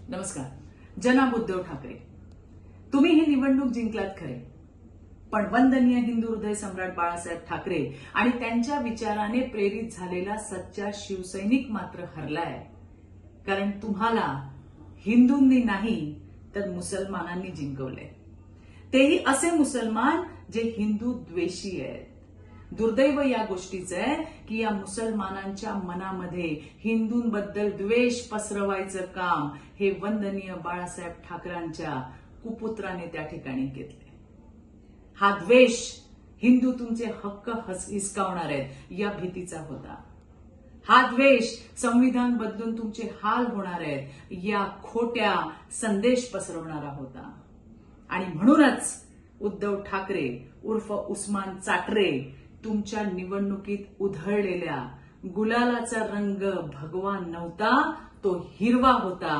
नमस्कार. जनाब उद्धव ठाकरे, तुम्ही ही निवडणूक जिंकलात खरे, पण वंदनीय हिंदू हृदय सम्राट बाळासाहेब ठाकरे आणि त्यांच्या विचाराने प्रेरित झालेला सच्चा शिवसैनिक मात्र हरलाय. कारण तुम्हाला हिंदूंनी नाही तर मुसलमानांनी जिंकवलंय. तेही असे मुसलमान जे हिंदू द्वेषी आहेत. दुर्दैव या गोष्टीचं आहे की या मुसलमानांच्या मनामध्ये हिंदूंबद्दल द्वेष पसरवायचं काम हे वंदनीय बाळासाहेब ठाकरेंच्या कुपुत्राने त्या ठिकाणी घेतले. हा द्वेष हिंदू तुमचे हक्क हिसकावणार आहेत या भीतीचा होता. हा द्वेष संविधान बदलून तुमचे हाल होणार आहेत या खोट्या संदेश पसरवणारा होता. आणि म्हणूनच उद्धव ठाकरे उर्फ उस्मान चाटरे तुमच्या निवडणुकीत उधळलेल्या गुलालाचा रंग भगवा नव्हता, तो हिरवा होता.